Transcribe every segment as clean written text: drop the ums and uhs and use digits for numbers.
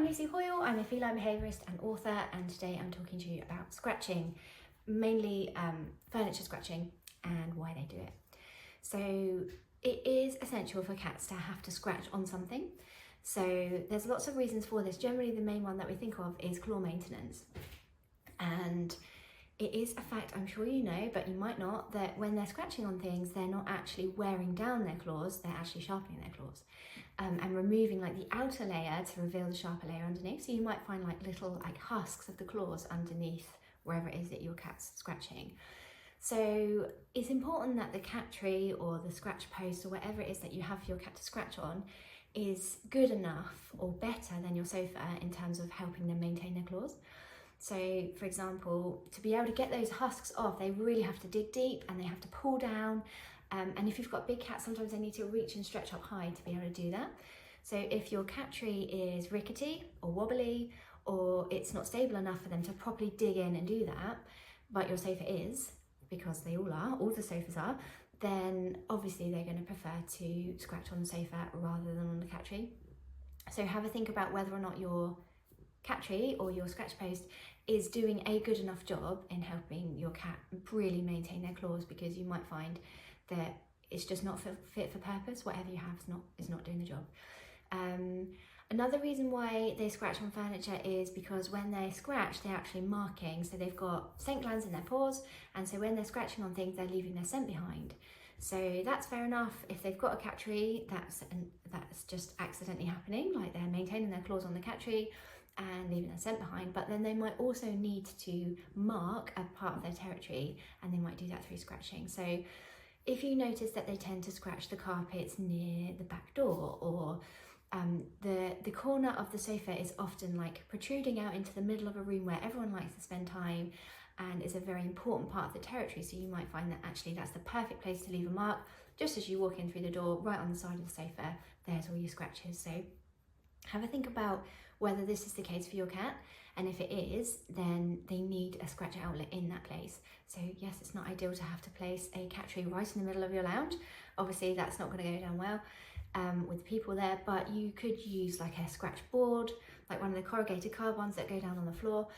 I'm Lucy Hoile, I'm a feline behaviourist and author, and today I'm talking to you about scratching, mainly furniture scratching and why they do it. So it is essential for cats to have to scratch on something. So there's lots of reasons for this. Generally the main one that we think of is claw maintenance. And it is a fact, I'm sure you know, but you might not, that when they're scratching on things, they're not actually wearing down their claws, they're actually sharpening their claws. And removing like the outer layer to reveal the sharper layer underneath. So you might find like little like husks of the claws underneath wherever it is that your cat's scratching. So it's important that the cat tree or the scratch post or whatever it is that you have for your cat to scratch on is good enough or better than your sofa in terms of helping them maintain their claws. So for example, to be able to get those husks off, they really have to dig deep and they have to pull down. And if you've got big cats, sometimes they need to reach and stretch up high to be able to do that. So if your cat tree is rickety or wobbly, or it's not stable enough for them to properly dig in and do that, but your sofa is, because they all are, all the sofas are, then obviously they're going to prefer to scratch on the sofa rather than on the cat tree. So have a think about whether or not your cat tree or your scratch post is doing a good enough job in helping your cat really maintain their claws, because you might find that it's just not fit for purpose. Whatever you have is not doing the job. Another reason why they scratch on furniture is because when they scratch, they're actually marking. So they've got scent glands in their paws, and so when they're scratching on things, they're leaving their scent behind. So that's fair enough. If they've got a cat tree, that's just accidentally happening, like they're maintaining their claws on the cat tree and leaving their scent behind. But then they might also need to mark a part of their territory, and they might do that through scratching. So if you notice that they tend to scratch the carpets near the back door, or the corner of the sofa is often like protruding out into the middle of a room where everyone likes to spend time and is a very important part of the territory, so you might find that actually that's the perfect place to leave a mark. Just as you walk in through the door, right on the side of the sofa, there's all your scratches. So have a think about whether this is the case for your cat, and if it is, then they need a scratch outlet in that place. So yes, it's not ideal to have to place a cat tree right in the middle of your lounge. Obviously that's not going to go down well with people there, but you could use like a scratch board, like one of the corrugated card ones that go down on the floor,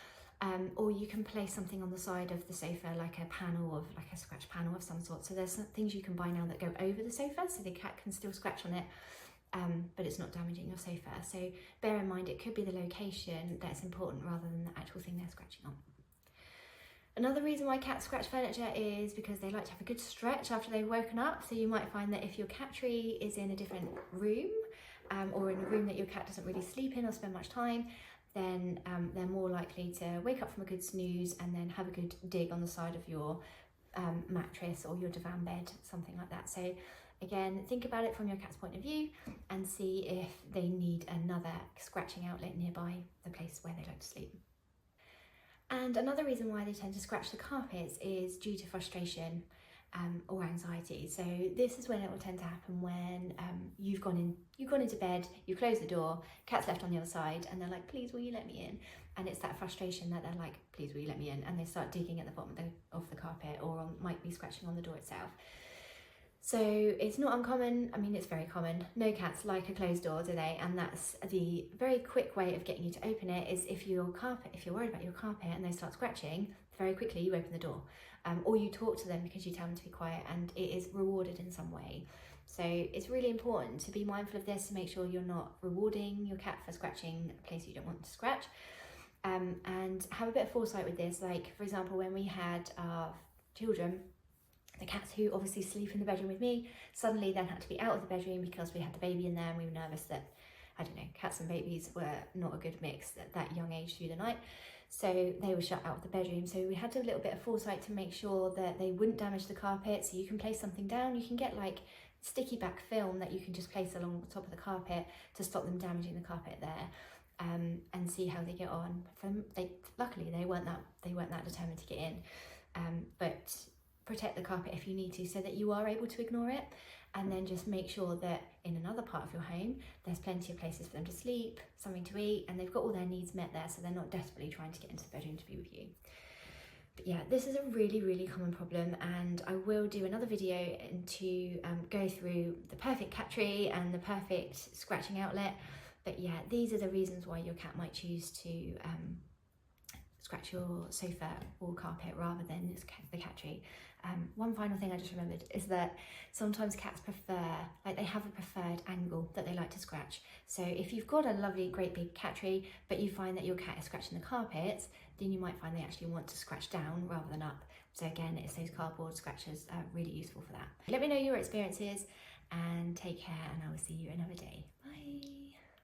or you can place something on the side of the sofa, like a panel of, like a scratch panel of some sort. So there's some things you can buy now that go over the sofa so the cat can still scratch on it, but it's not damaging your sofa. So bear in mind, it could be the location that's important rather than the actual thing they're scratching on. Another reason why cats scratch furniture is because they like to have a good stretch after they've woken up. So you might find that if your cat tree is in a different room, or in a room that your cat doesn't really sleep in or spend much time, then they're more likely to wake up from a good snooze and then have a good dig on the side of your mattress or your divan bed, something like that. So again, think about it from your cat's point of view and see if they need another scratching outlet nearby the place where they like to sleep. And another reason why they tend to scratch the carpets is due to frustration or anxiety. So this is when it will tend to happen when you've gone into bed, you close the door, cat's left on the other side, and they're like, please will you let me in? And it's that frustration that they're like, please will you let me in? And they start digging at the bottom of the carpet, or might be scratching on the door itself. So it's not uncommon, I mean it's very common. No cats like a closed door, do they? And that's the very quick way of getting you to open it, is if you're worried about your carpet and they start scratching, very quickly you open the door. Or you talk to them because you tell them to be quiet, and it is rewarded in some way. So it's really important to be mindful of this, to make sure you're not rewarding your cat for scratching a place you don't want to scratch. And have a bit of foresight with this. Like for example, when we had our children, the cats who obviously sleep in the bedroom with me suddenly then had to be out of the bedroom because we had the baby in there, and we were nervous that, I don't know, cats and babies were not a good mix at that young age through the night. So they were shut out of the bedroom. So we had to have a little bit of foresight to make sure that they wouldn't damage the carpet. So you can place something down, you can get like sticky back film that you can just place along the top of the carpet to stop them damaging the carpet there, and see how they get on. Luckily they weren't that determined to get in, but protect the carpet if you need to, so that you are able to ignore it, and then just make sure that in another part of your home there's plenty of places for them to sleep, something to eat, and they've got all their needs met there, so they're not desperately trying to get into the bedroom to be with you. But yeah, this is a really common problem, and I will do another video to go through the perfect cat tree and the perfect scratching outlet, But yeah, these are the reasons why your cat might choose to scratch your sofa or carpet rather than the cat tree. One final thing I just remembered is that sometimes cats prefer, like they have a preferred angle that they like to scratch. So if you've got a lovely great big cat tree but you find that your cat is scratching the carpets, then you might find they actually want to scratch down rather than up. So again, it's those cardboard scratchers are really useful for that. Let me know your experiences and take care, and I will see you another day. Bye.